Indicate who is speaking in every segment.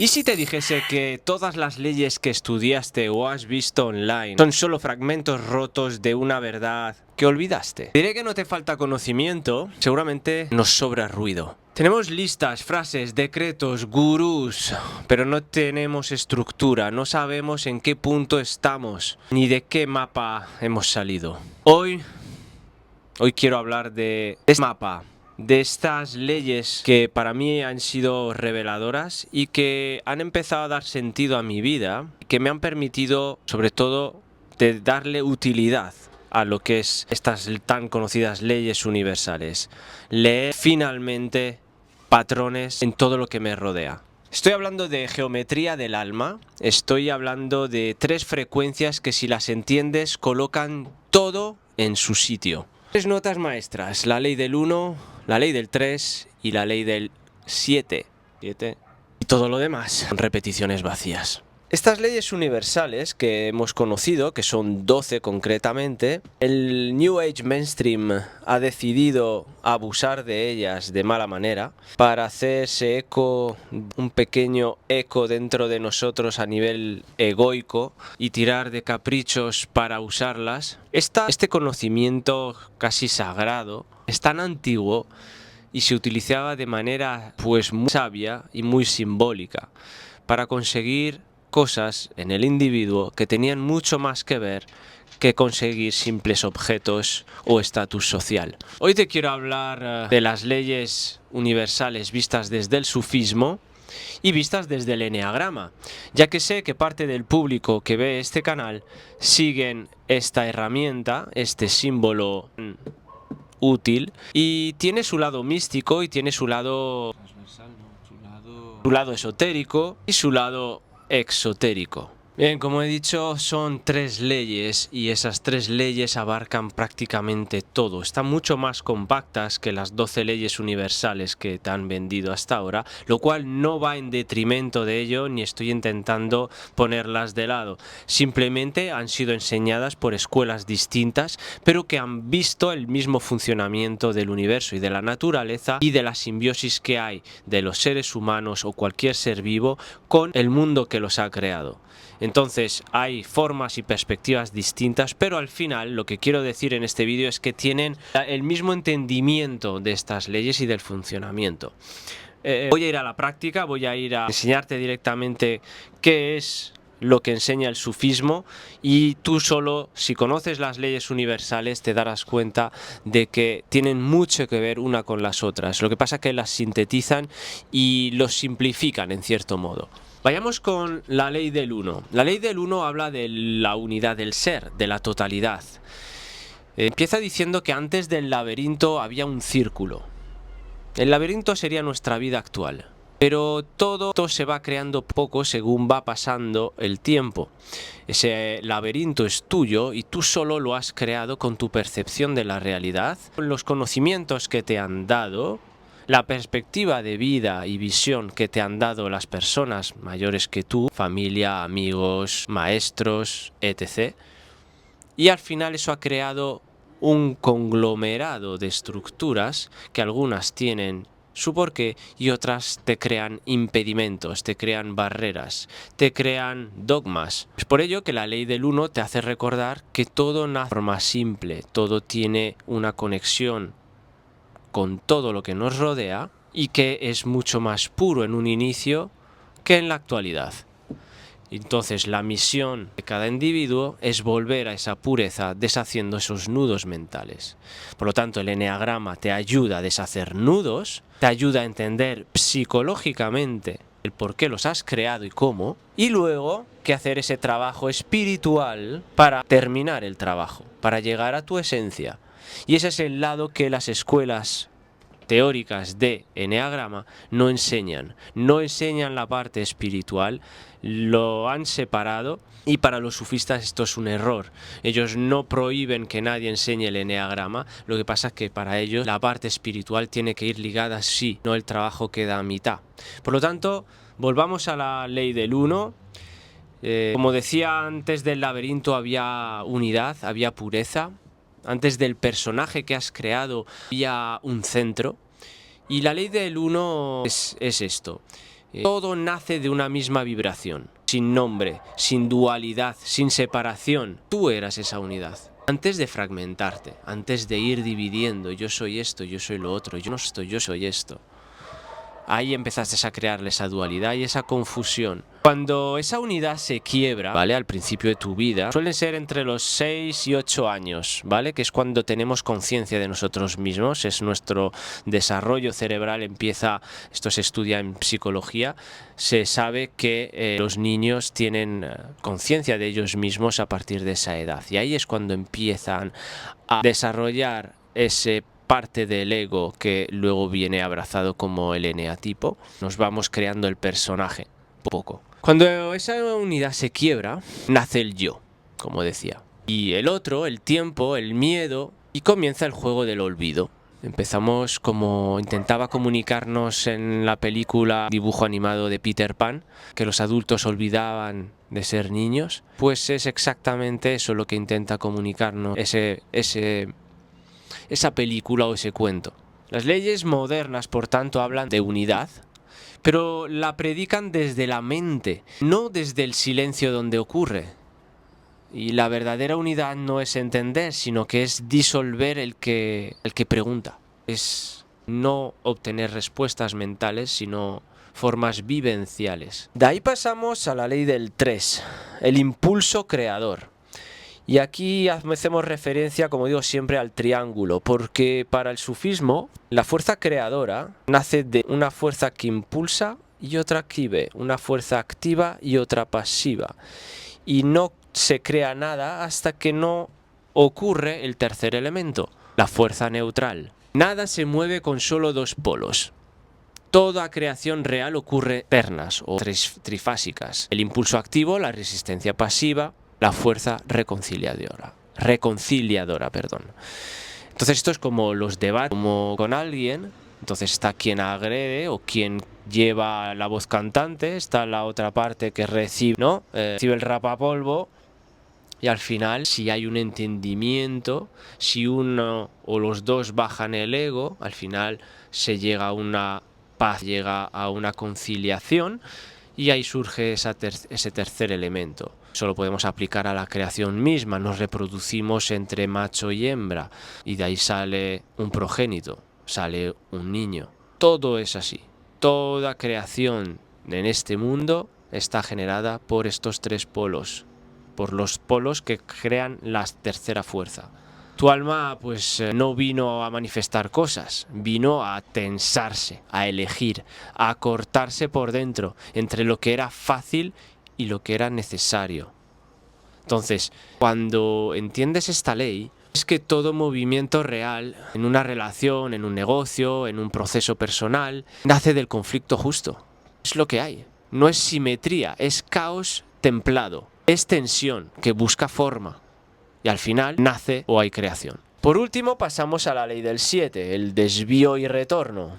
Speaker 1: ¿Y si te dijese que todas las leyes que estudiaste o has visto online son solo fragmentos rotos de una verdad que olvidaste? Diré que no te falta conocimiento, seguramente nos sobra ruido. Tenemos listas, frases, decretos, gurús, pero no tenemos estructura, no sabemos en qué punto estamos, ni de qué mapa hemos salido. Hoy quiero hablar de este mapa, de estas leyes que para mí han sido reveladoras y que han empezado a dar sentido a mi vida, que me han permitido, sobre todo, de darle utilidad a lo que es estas tan conocidas leyes universales. Leer finalmente patrones en todo lo que me rodea. Estoy hablando de geometría del alma, estoy hablando de 3 frecuencias que, si las entiendes, colocan todo en su sitio. 3 notas maestras: la ley del 1, la ley del 3 y la ley del 7. Y todo lo demás son repeticiones vacías. Estas leyes universales que hemos conocido, que son 12 concretamente, el New Age Mainstream ha decidido abusar de ellas de mala manera para hacerse eco, un pequeño eco dentro de nosotros a nivel egoico, y tirar de caprichos para usarlas. Este conocimiento casi sagrado es tan antiguo y se utilizaba de manera muy sabia y muy simbólica para conseguir cosas en el individuo que tenían mucho más que ver que conseguir simples objetos o estatus social. Hoy te quiero hablar de las leyes universales vistas desde el sufismo y vistas desde el eneagrama, ya que sé que parte del público que ve este canal siguen esta herramienta, este símbolo útil, y tiene su lado místico y tiene su lado esotérico y su lado exotérico. Bien, como he dicho, son 3 leyes y esas 3 leyes abarcan prácticamente todo. Están mucho más compactas que las 12 leyes universales que te han vendido hasta ahora, lo cual no va en detrimento de ello, ni estoy intentando ponerlas de lado. Simplemente han sido enseñadas por escuelas distintas, pero que han visto el mismo funcionamiento del universo y de la naturaleza y de la simbiosis que hay de los seres humanos o cualquier ser vivo con el mundo que los ha creado. Entonces hay formas y perspectivas distintas, pero al final lo que quiero decir en este vídeo es que tienen el mismo entendimiento de estas leyes y del funcionamiento. Voy a ir a la práctica, voy a ir a enseñarte directamente qué es lo que enseña el sufismo, y tú solo, si conoces las leyes universales, te darás cuenta de que tienen mucho que ver una con las otras. Lo que pasa es que las sintetizan y los simplifican en cierto modo. Vayamos con la ley del 1. La ley del 1 habla de la unidad del ser, de la totalidad. Empieza diciendo que antes del laberinto había un círculo. El laberinto sería nuestra vida actual. Pero todo esto se va creando poco según va pasando el tiempo. Ese laberinto es tuyo y tú solo lo has creado con tu percepción de la realidad, con los conocimientos que te han dado, la perspectiva de vida y visión que te han dado las personas mayores que tú, familia, amigos, maestros, etc. Y al final eso ha creado un conglomerado de estructuras que algunas tienen su porqué y otras te crean impedimentos, te crean barreras, te crean dogmas. Es por ello que la ley del 1 te hace recordar que todo nace de forma simple, todo tiene una conexión con todo lo que nos rodea y que es mucho más puro en un inicio que en la actualidad. Entonces la misión de cada individuo es volver a esa pureza deshaciendo esos nudos mentales. Por lo tanto, el eneagrama te ayuda a deshacer nudos, te ayuda a entender psicológicamente el por qué los has creado y cómo, y luego que hacer ese trabajo espiritual para terminar el trabajo, para llegar a tu esencia. Y ese es el lado que las escuelas teóricas de eneagrama no enseñan la parte espiritual, lo han separado, y para los sufistas esto es un error. Ellos no prohíben que nadie enseñe el eneagrama, lo que pasa es que para ellos la parte espiritual tiene que ir ligada, sí, no el trabajo queda a mitad. Por lo tanto, volvamos a la ley del 1. Como decía, antes del laberinto había unidad, había pureza. Antes del personaje que has creado había un centro. Y la ley del 1 es esto. Todo nace de una misma vibración, sin nombre, sin dualidad, sin separación. Tú eras esa unidad. Antes de fragmentarte, antes de ir dividiendo, yo soy esto, yo soy lo otro, yo no estoy, yo soy esto. Ahí empezaste a crearle esa dualidad y esa confusión. Cuando esa unidad se quiebra, ¿vale? Al principio de tu vida, suelen ser entre los 6 y 8 años, ¿vale? Que es cuando tenemos conciencia de nosotros mismos, es nuestro desarrollo cerebral empieza, esto se estudia en psicología, se sabe que los niños tienen conciencia de ellos mismos a partir de esa edad. Y ahí es cuando empiezan a desarrollar ese parte del ego que luego viene abrazado como el eneatipo. Nos vamos creando el personaje poco. Cuando esa unidad se quiebra, nace el yo, como decía. Y el otro, el tiempo, el miedo, y comienza el juego del olvido. Empezamos como intentaba comunicarnos en la película dibujo animado de Peter Pan, que los adultos olvidaban de ser niños. Pues es exactamente eso lo que intenta comunicarnos esa película o ese cuento. Las leyes modernas, por tanto, hablan de unidad, pero la predican desde la mente, no desde el silencio donde ocurre. Y la verdadera unidad no es entender, sino que es disolver el que pregunta. Es no obtener respuestas mentales, sino formas vivenciales. De ahí pasamos a la ley del 3, el impulso creador. Y aquí hacemos referencia, como digo siempre, al triángulo, porque para el sufismo la fuerza creadora nace de una fuerza que impulsa y otra que ve, una fuerza activa y otra pasiva. Y no se crea nada hasta que no ocurre el tercer elemento, la fuerza neutral. Nada se mueve con solo dos polos. Toda creación real ocurre ternas o trifásicas. El impulso activo, la resistencia pasiva, la fuerza reconciliadora. Entonces esto es como los debates, como con alguien. Entonces está quien agrede o quien lleva la voz cantante, está la otra parte que recibe, ¿no? Recibe el rapapolvo. Y al final, si hay un entendimiento, si uno o los dos bajan el ego, al final se llega a una paz, llega a una conciliación y ahí surge ese tercer elemento. Eso lo podemos aplicar a la creación misma, nos reproducimos entre macho y hembra y de ahí sale un progénito, sale un niño. Todo es así. Toda creación en este mundo está generada por estos tres polos, por los polos que crean la tercera fuerza. Tu alma pues no vino a manifestar cosas, vino a tensarse, a elegir, a cortarse por dentro entre lo que era fácil y lo que era necesario. Entonces, cuando entiendes esta ley, es que todo movimiento real, en una relación, en un negocio, en un proceso personal, nace del conflicto justo. Es lo que hay. No es simetría, es caos templado. Es tensión que busca forma. Y al final nace o hay creación. Por último pasamos a la ley del 7, el desvío y retorno.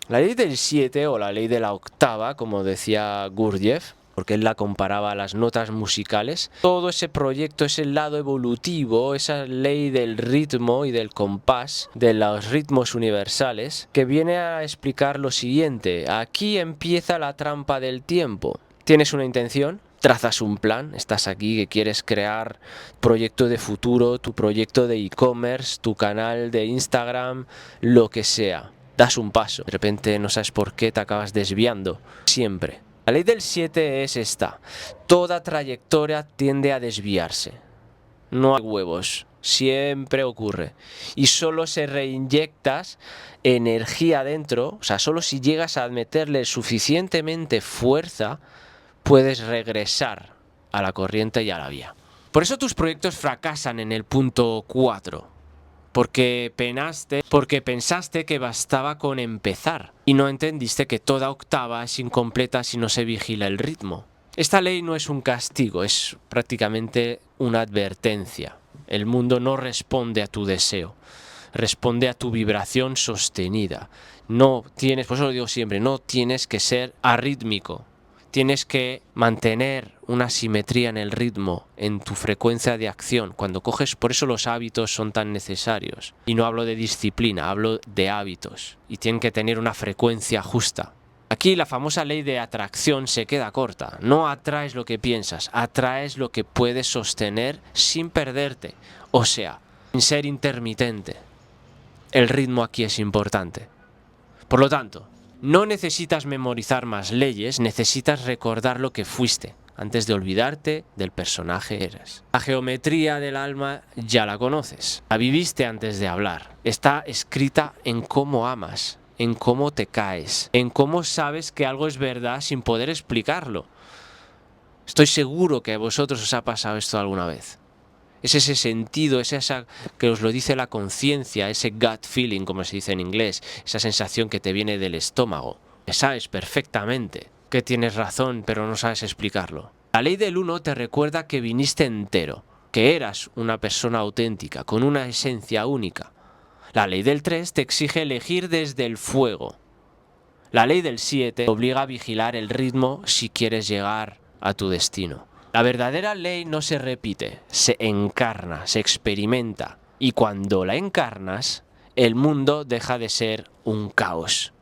Speaker 1: La ley del 7 o la ley de la octava, como decía Gurdjieff, porque él la comparaba a las notas musicales. Todo ese proyecto es el lado evolutivo, esa ley del ritmo y del compás, de los ritmos universales, que viene a explicar lo siguiente. Aquí empieza la trampa del tiempo. Tienes una intención, trazas un plan, estás aquí que quieres crear proyecto de futuro, tu proyecto de e-commerce, tu canal de Instagram, lo que sea. Das un paso, de repente no sabes por qué te acabas desviando, siempre. La ley del 7 es esta, toda trayectoria tiende a desviarse, no hay huevos, siempre ocurre y solo se reinyectas energía dentro, o sea, solo si llegas a meterle suficientemente fuerza, puedes regresar a la corriente y a la vía. Por eso tus proyectos fracasan en el punto 4. Porque pensaste que bastaba con empezar y no entendiste que toda octava es incompleta si no se vigila el ritmo. Esta ley no es un castigo, es prácticamente una advertencia. El mundo no responde a tu deseo, responde a tu vibración sostenida. Por eso lo digo siempre, no tienes que ser arrítmico. Tienes que mantener una simetría en el ritmo, en tu frecuencia de acción. Por eso los hábitos son tan necesarios. Y no hablo de disciplina, hablo de hábitos. Y tienen que tener una frecuencia justa. Aquí la famosa ley de atracción se queda corta. No atraes lo que piensas, atraes lo que puedes sostener sin perderte. O sea, sin ser intermitente. El ritmo aquí es importante. Por lo tanto, no necesitas memorizar más leyes, necesitas recordar lo que fuiste, antes de olvidarte del personaje que eres. La geometría del alma ya la conoces, la viviste antes de hablar. Está escrita en cómo amas, en cómo te caes, en cómo sabes que algo es verdad sin poder explicarlo. Estoy seguro que a vosotros os ha pasado esto alguna vez. Es ese sentido, es esa que os lo dice la conciencia, ese gut feeling, como se dice en inglés, esa sensación que te viene del estómago. Que sabes perfectamente que tienes razón, pero no sabes explicarlo. La ley del 1 te recuerda que viniste entero, que eras una persona auténtica, con una esencia única. La ley del 3 te exige elegir desde el fuego. La ley del 7 te obliga a vigilar el ritmo si quieres llegar a tu destino. La verdadera ley no se repite, se encarna, se experimenta. Y cuando la encarnas, el mundo deja de ser un caos.